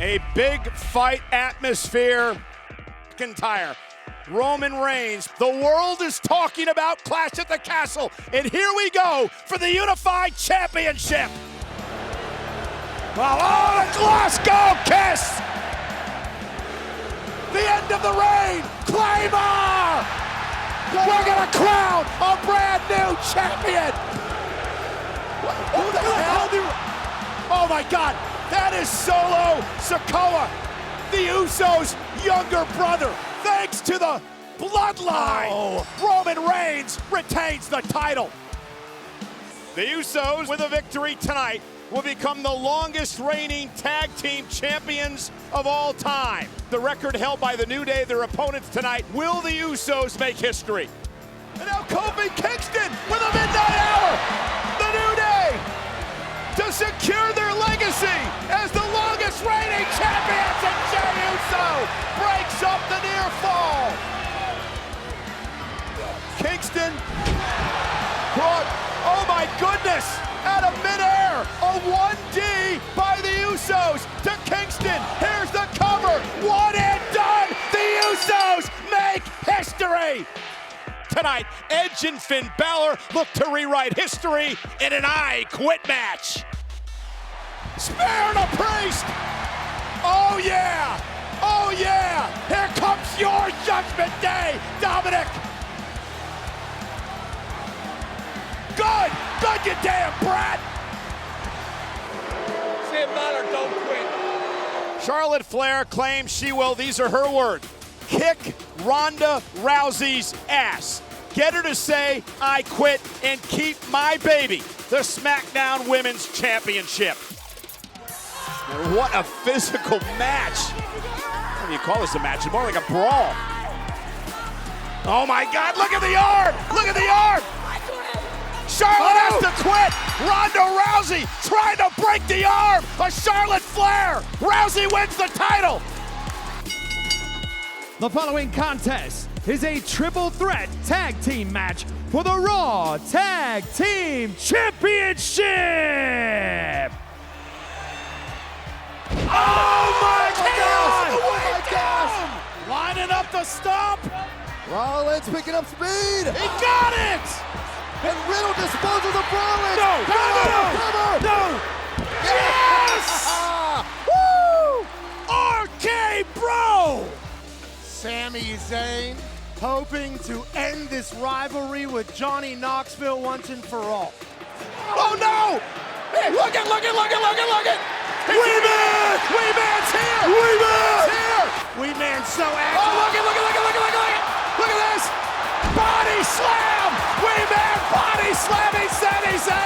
A big fight atmosphere. McIntyre, Roman Reigns. The world is talking about Clash at the Castle. And here we go for the Unified Championship. Oh, the Glasgow kiss! The end of the reign. Claymore! We're gonna crown a brand new champion. Who the hell? Oh my God! That is Solo Sikoa, the Usos' younger brother. Thanks to the bloodline, Roman Reigns retains the title. The Usos, with a victory tonight, will become the longest reigning tag team champions of all time. The record held by the New Day, their opponents tonight. Will the Usos make history? And now Kofi Kingston with a midnight hour. The New Day to secure their legacy as the longest reigning champions, and Jey Uso breaks up the near fall. Kingston brought, oh my goodness, out of midair, a 1D by the Usos to Kingston. Here's the cover, one and done. The Usos make history. Tonight, Edge and Finn Balor look to rewrite history in an I Quit match. Spare the Priest! Oh yeah! Oh yeah! Here comes your judgment day, Dominic! Good! Good, you damn brat! Finn Balor, don't quit. Charlotte Flair claims she will, these are her words, kick Ronda Rousey's ass. Get her to say, I quit, and keep my baby, the SmackDown Women's Championship. What a physical match. What do you call this a match? It's more like a brawl. Oh my God, look at the arm! Look at the arm! Charlotte has to quit! Ronda Rousey trying to break the arm of Charlotte Flair! Rousey wins the title! The following contest is a triple threat tag team match for the Raw Tag Team Championship! Oh my God! Oh my gosh! Lining up the stomp! Rollins picking up speed! He got it! And Riddle disposes of Rollins! No! Cover! No! Yes! Woo! RK Bro! Sami Zayn hoping to end this rivalry with Johnny Knoxville once and for all. Oh no! Hey, look it! Wee-Man's here! Wee-Man's here! Wee-Man's so Oh, active. look it! Look at this! Body slam! Wee-Man body slamming Sami Zayn!